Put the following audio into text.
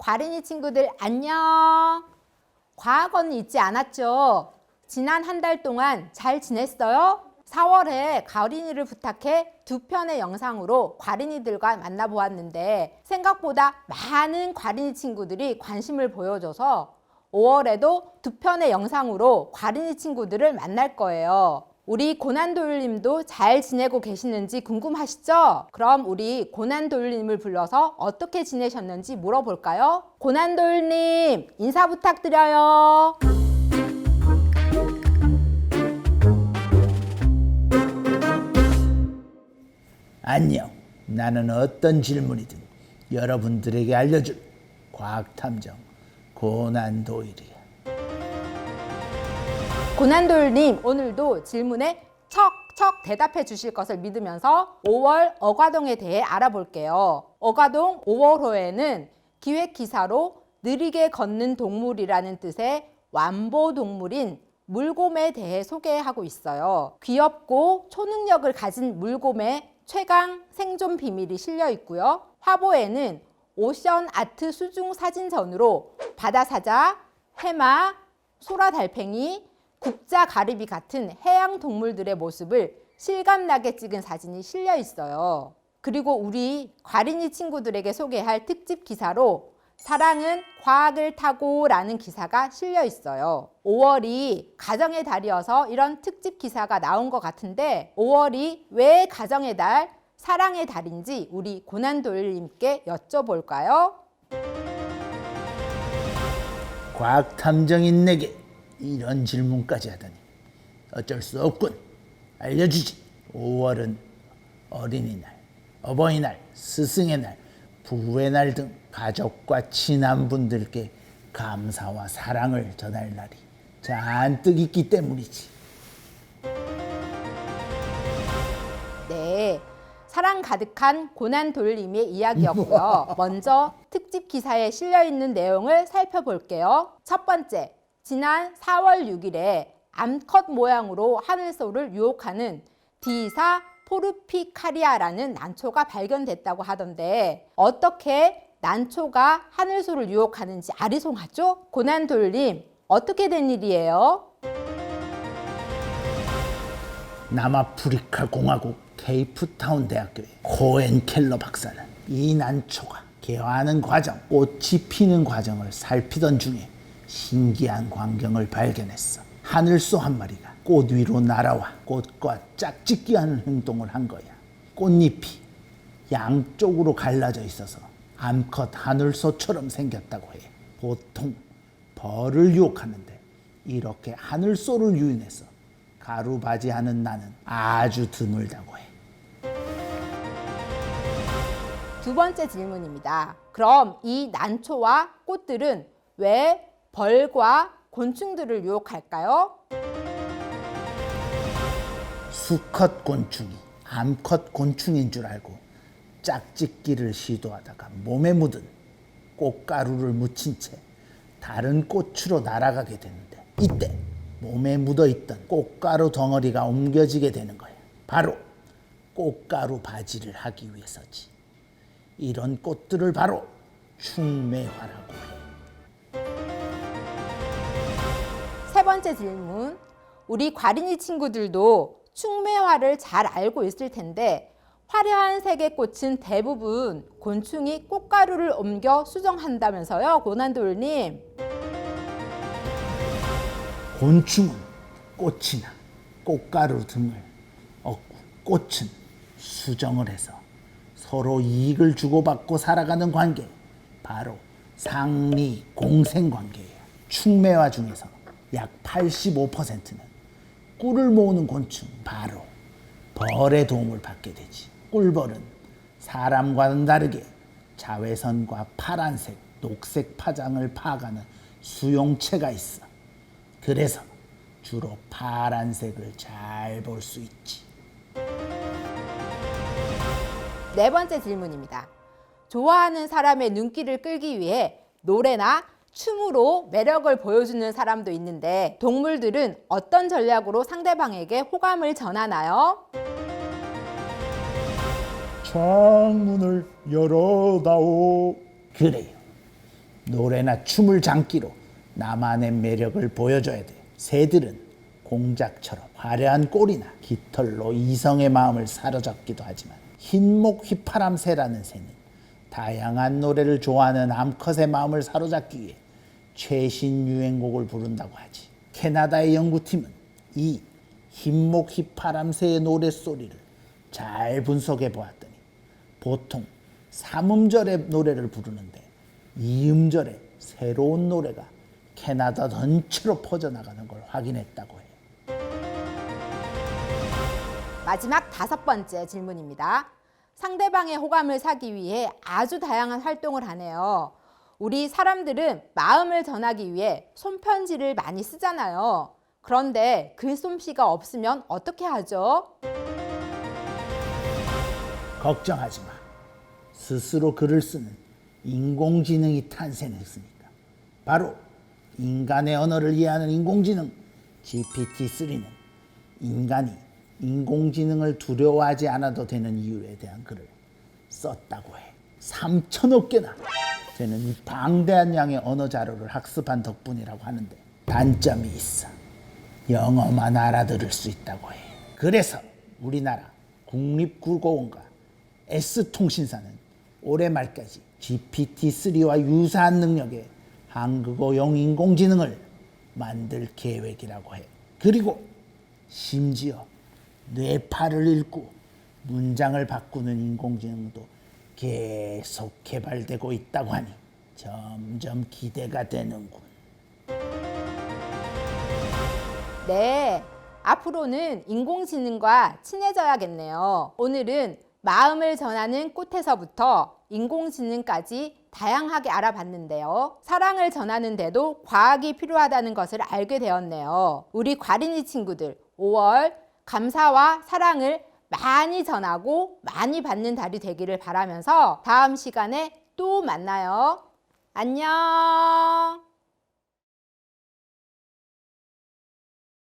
과린이 친구들 안녕. 과학원은 잊지 않았죠? 지난 한 달 동안 잘 지냈어요? 4월에 과린이를 부탁해 2편의 영상으로 과린이들과 만나보았는데 생각보다 많은 과린이 친구들이 관심을 보여줘서 5월에도 2편의 영상으로 과린이 친구들을 만날 거예요. 우리 고난도일님도 잘 지내고 계시는지 궁금하시죠? 그럼 우리 고난도일님을 불러서 어떻게 지내셨는지 물어볼까요? 고난도일님, 인사 부탁드려요. 안녕. 나는 어떤 질문이든 여러분들에게 알려줄 과학탐정 고난도일이야. 고난도일님, 오늘도 질문에 척척 대답해 주실 것을 믿으면서 5월 어과동에 대해 알아볼게요. 어과동 5월호에는 기획기사로 느리게 걷는 동물이라는 뜻의 완보동물인 물곰에 대해 소개하고 있어요. 귀엽고 초능력을 가진 물곰의 최강 생존 비밀이 실려 있고요. 화보에는 오션 아트 수중 사진전으로 바다사자, 해마, 소라달팽이, 국자 가리비 같은 해양 동물들의 모습을 실감나게 찍은 사진이 실려 있어요. 그리고 우리 과린이 친구들에게 소개할 특집 기사로 사랑은 과학을 타고 라는 기사가 실려 있어요. 5월이 가정의 달이어서 이런 특집 기사가 나온 것 같은데 5월이 왜 가정의 달, 사랑의 달인지 우리 고난도일님께 여쭤볼까요? 과학탐정인 내게 이런 질문까지 하다니 어쩔 수 없군. 알려주지. 5월은 어린이날, 어버이날, 스승의 날, 부부의 날 등 가족과 친한 분들께 감사와 사랑을 전할 날이 잔뜩 있기 때문이지. 네, 사랑 가득한 고난도일님의 이야기였고요. 먼저 특집 기사에 실려있는 내용을 살펴볼게요. 첫 번째, 지난 4월 6일에 암컷 모양으로 하늘소를 유혹하는 디사 포르피카리아라는 난초가 발견됐다고 하던데 어떻게 난초가 하늘소를 유혹하는지 아리송하죠? 고난도일님, 어떻게 된 일이에요? 남아프리카 공화국 케이프타운 대학교의 코엔 켈러 박사는 이 난초가 개화하는 과정, 꽃이 피는 과정을 살피던 중에 신기한 광경을 발견했어. 하늘소 한 마리가 꽃 위로 날아와 꽃과 짝짓기하는 행동을 한 거야. 꽃잎이 양쪽으로 갈라져 있어서 암컷 하늘소처럼 생겼다고 해. 보통 벌을 유혹하는데 이렇게 하늘소를 유인해서 가루바지하는 나는 아주 드물다고 해. 두 번째 질문입니다. 그럼 이 난초와 꽃들은 왜 벌과 곤충들을 유혹할까요? 수컷 곤충이 암컷 곤충인 줄 알고 짝짓기를 시도하다가 몸에 묻은 꽃가루를 묻힌 채 다른 꽃으로 날아가게 되는데 이때 몸에 묻어있던 꽃가루 덩어리가 옮겨지게 되는 거야. 바로 꽃가루 바지를 하기 위해서지. 이런 꽃들을 바로 충매화라고 해. 세 번째 질문. 우리 과린이 친구들도 충매화를 잘 알고 있을 텐데 화려한 색의 꽃은 대부분 곤충이 꽃가루를 옮겨 수정한다면서요, 고난도일님? 곤충은 꽃이나 꽃가루 등을 얻고 꽃은 수정을 해서 서로 이익을 주고받고 살아가는 관계, 바로 상리 공생 관계예요. 충매화 중에서 약 85%는 꿀을 모으는 곤충, 바로 벌의 도움을 받게 되지. 꿀벌은 사람과는 다르게 자외선과 파란색, 녹색 파장을 파가는 수용체가 있어. 그래서 주로 파란색을 잘 볼 수 있지. 네 번째 질문입니다. 좋아하는 사람의 눈길을 끌기 위해 노래나 춤으로 매력을 보여주는 사람도 있는데 동물들은 어떤 전략으로 상대방에게 호감을 전하나요? 창문을 열어다오. 그래요. 노래나 춤을 장기로 나만의 매력을 보여줘야 돼. 새들은 공작처럼 화려한 꼬리나 깃털로 이성의 마음을 사로잡기도 하지만 흰목 휘파람새라는 새는 다양한 노래를 좋아하는 암컷의 마음을 사로잡기 위해 최신 유행곡을 부른다고 하지. 캐나다의 연구팀은 이 흰목 휘파람새의 노랫소리를 잘 분석해 보았더니 보통 3음절의 노래를 부르는데 2음절의 새로운 노래가 캐나다 전체로 퍼져나가는 걸 확인했다고 해. 마지막 5번째 질문입니다. 상대방의 호감을 사기 위해 아주 다양한 활동을 하네요. 우리 사람들은 마음을 전하기 위해 손편지를 많이 쓰잖아요. 그런데 글솜씨가 없으면 어떻게 하죠? 걱정하지 마. 스스로 글을 쓰는 인공지능이 탄생했으니까. 바로 인간의 언어를 이해하는 인공지능 GPT-3는 인간이 인공지능을 두려워하지 않아도 되는 이유에 대한 글을 썼다고 해. 3천억 개나 되는 이 방대한 양의 언어 자료를 학습한 덕분이라고 하는데 단점이 있어. 영어만 알아들을 수 있다고 해. 그래서 우리나라 국립국어원과 S통신사는 올해 말까지 GPT-3와 유사한 능력의 한국어용 인공지능을 만들 계획이라고 해. 그리고 심지어 뇌파를 읽고 문장을 바꾸는 인공지능도 계속 개발되고 있다고 하니 점점 기대가 되는군. 네, 앞으로는 인공지능과 친해져야겠네요. 오늘은 마음을 전하는 꽃에서부터 인공지능까지 다양하게 알아봤는데요. 사랑을 전하는데도 과학이 필요하다는 것을 알게 되었네요. 우리 과린이 친구들, 5월 감사와 사랑을 많이 전하고 많이 받는 달이 되기를 바라면서 다음 시간에 또 만나요. 안녕.